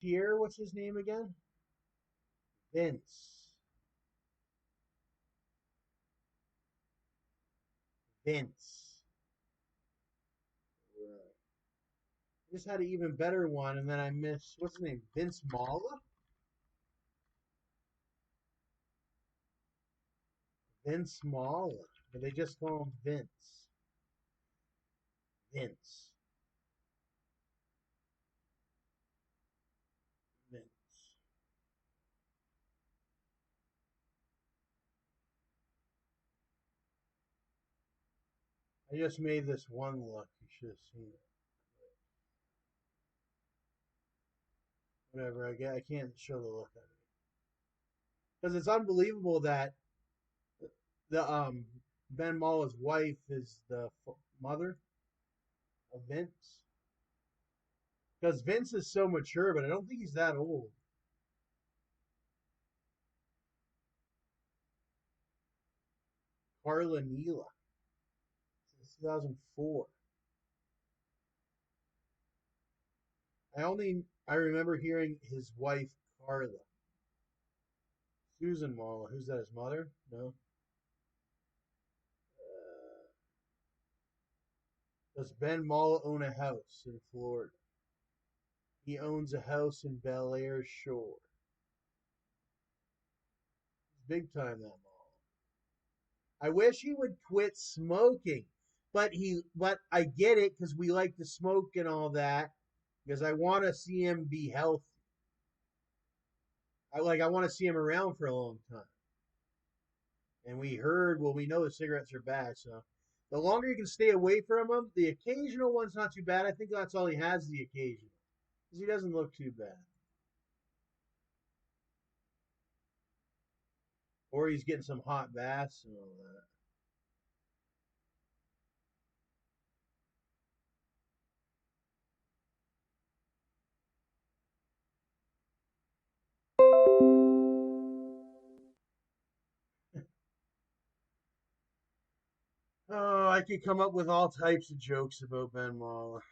Pierre, what's his name again? Vince. Vince. Right. I just had an even better one, and then I missed, what's his name? Vince Mallah? Vince Mallah. But they just call him Vince. Vince. Vince. I just made this one look. You should have seen it. Whatever. I can't show the look of it because it's unbelievable that the Ben Mallah's wife is the mother of Vince. Because Vince is so mature, but I don't think he's that old. Carla Neela since 2004. I remember hearing his wife Carla. Susan Mallah. Who's that? His mother? No. Does Ben Mallah own a house in Florida? He owns a house in Bel Air Shore. He's big time, that Mallah. I wish he would quit smoking, but I get it because we like to smoke and all that. Because I want to see him be healthy. I want to see him around for a long time. And we know the cigarettes are bad, so the longer you can stay away from them, the occasional one's not too bad. I think that's all he has, the occasional, because he doesn't look too bad. Or he's getting some hot baths and all that. Oh, I could come up with all types of jokes about Ben Mallah.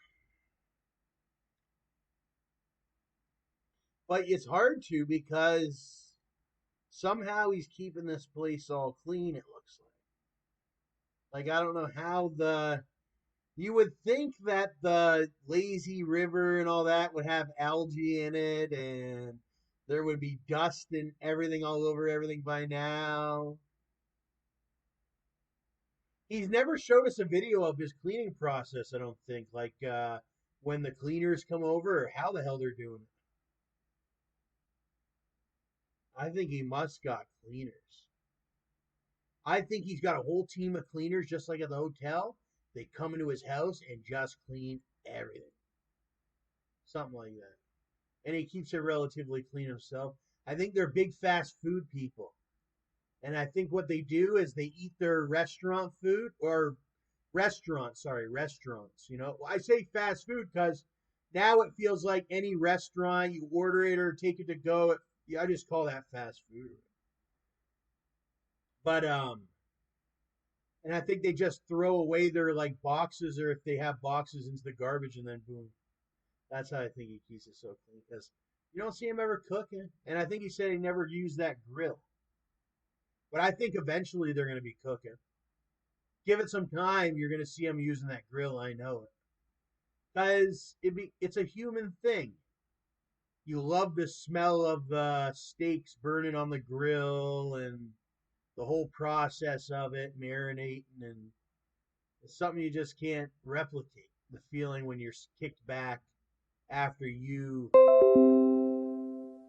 But it's hard to because somehow he's keeping this place all clean, it looks like. Like, I don't know how you would think that the lazy river and all that would have algae in it and there would be dust and everything all over everything by now. He's never showed us a video of his cleaning process, I don't think. Like when the cleaners come over or how the hell they're doing it. I think he must got cleaners. I think he's got a whole team of cleaners just like at the hotel. They come into his house and just clean everything. Something like that. And he keeps it relatively clean himself. I think they're big fast food people. And I think what they do is they eat their restaurant food or restaurants. I say fast food because now it feels like any restaurant, you order it or take it to go. I just call that fast food. But and I think they just throw away their like boxes or if they have boxes into the garbage and then boom. That's how I think he keeps it so clean because you don't see him ever cooking. And I think he said he never used that grill. But I think eventually they're going to be cooking. Give it some time, you're going to see him using that grill. I know it. Because it's a human thing. You love the smell of the steaks burning on the grill and the whole process of it, marinating, and it's something you just can't replicate. The feeling when you're kicked back after you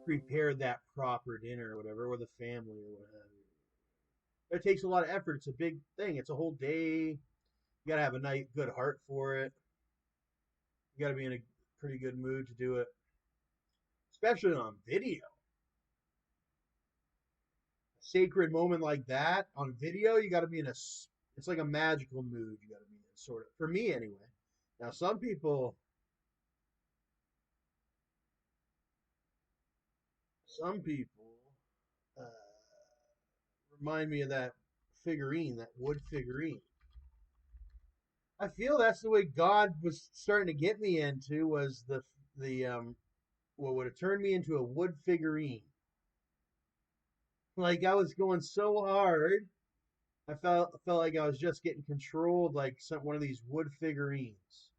prepared that proper dinner or whatever, or the family or what have you. It takes a lot of effort. It's a big thing. It's a whole day. You gotta have a nice, good heart for it. You gotta be in a pretty good mood to do it, especially on video. A sacred moment like that on video, you gotta be in a. It's like a magical mood. You gotta be in, sort of. For me, anyway. Now, some people uh, remind me of that figurine, that wood figurine. I feel that's the way God was starting to get me into was the what would have turned me into a wood figurine. Like I was going so hard, I felt like I was just getting controlled like one of these wood figurines.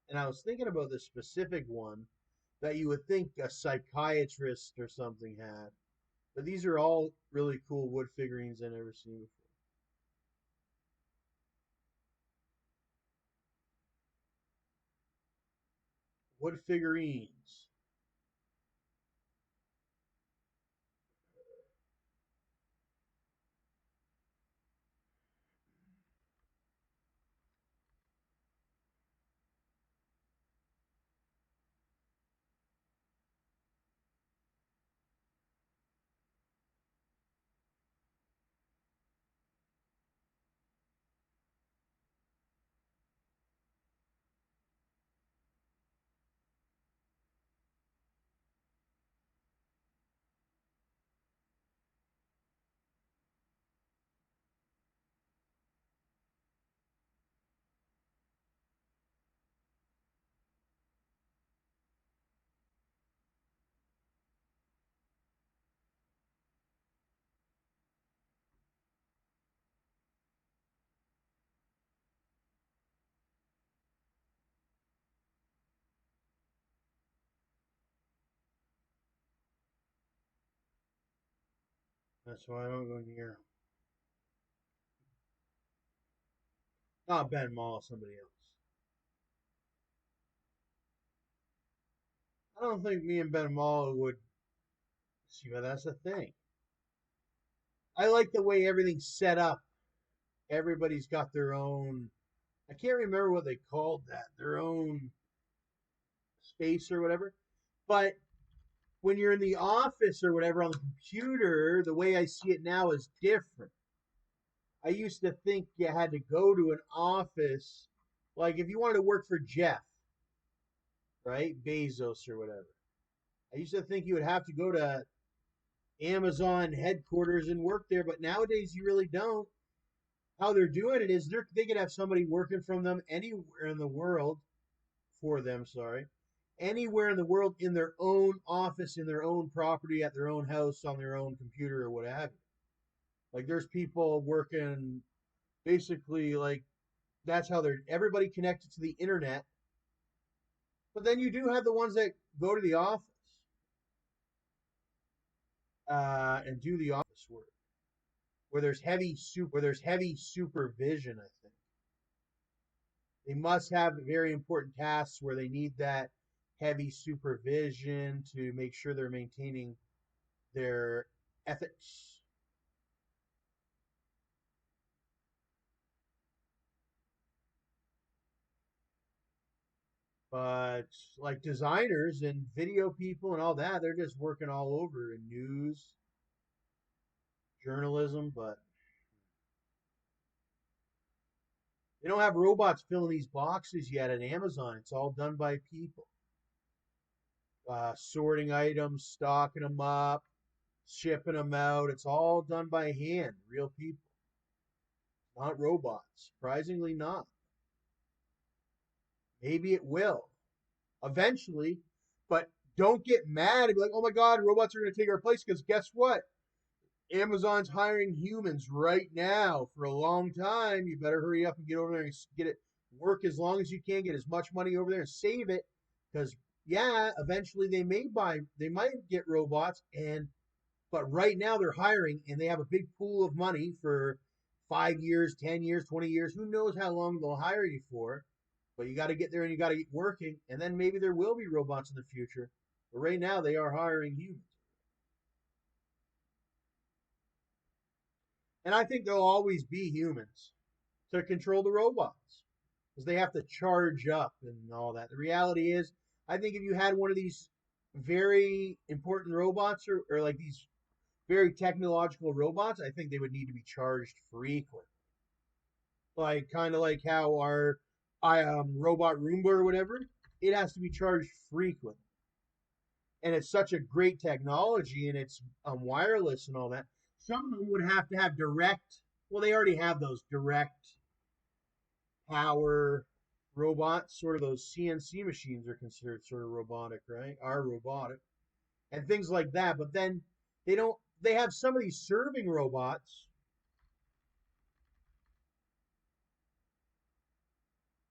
And I was thinking about this specific one that you would think a psychiatrist or something had. But these are all really cool wood figurines I've never seen before. Wood figurines. That's why I don't go near them. Not Ben Mall, somebody else. I don't think me and Ben Mall would see, but that's the thing. I like the way everything's set up. Everybody's got their own. I can't remember what they called that. Their own space or whatever. But when you're in the office or whatever on the computer, the way I see it now is different. I used to think you had to go to an office, like if you wanted to work for Jeff, right? Bezos or whatever. I used to think you would have to go to Amazon headquarters and work there, but nowadays you really don't. How they're doing it is they could have somebody working from them anywhere in the world for them, sorry, anywhere in the world in their own office, in their own property, at their own house, on their own computer or what have you. Like there's people working basically like that's how they're everybody connected to the internet. But then you do have the ones that go to the office and do the office work where there's heavy supervision. I think they must have very important tasks where they need that heavy supervision to make sure they're maintaining their ethics. But like designers and video people and all that, they're just working all over in news, journalism, but they don't have robots filling these boxes yet at Amazon. It's all done by people. Sorting items, stocking them up, shipping them out. It's all done by hand, real people, not robots. Surprisingly, not. Maybe it will eventually, but don't get mad and be like, oh my God, robots are going to take our place because guess what? Amazon's hiring humans right now for a long time. You better hurry up and get over there and get it work as long as you can, get as much money over there and save it because yeah, eventually they might get robots and but right now they're hiring and they have a big pool of money for 5 years, 10 years, 20 years. Who knows how long they'll hire you for? But you got to get there and you got to get working. And then maybe there will be robots in the future. But right now they are hiring humans. And I think there'll always be humans to control the robots because they have to charge up and all that. The reality is, I think if you had one of these very important robots or like these very technological robots, I think they would need to be charged frequently. Like kind of like how our robot Roomba or whatever, it has to be charged frequently. And it's such a great technology and it's wireless and all that. Some of them would have to have direct. Well, they already have those direct power. robots, sort of those CNC machines are considered sort of robotic, right? Are robotic and things like that. But then they don't. They have some of these serving robots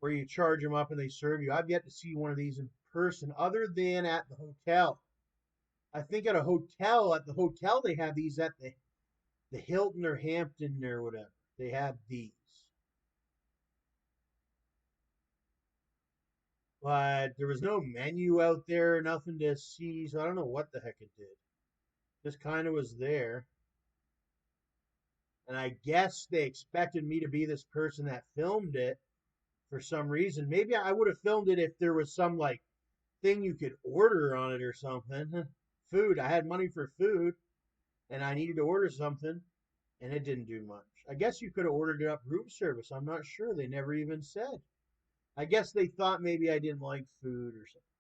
where you charge them up and they serve you. I've yet to see one of these in person, other than at the hotel. I think at the hotel they have these at the Hilton or Hampton or whatever. They have these. But there was no menu out there, nothing to see, so I don't know what the heck it did. Just kind of was there. And I guess they expected me to be this person that filmed it for some reason. Maybe I would have filmed it if there was some like thing you could order on it or something. Food. I had money for food and I needed to order something and it didn't do much. I guess you could have ordered it up room service. I'm not sure. They never even said. I guess they thought maybe I didn't like food or something.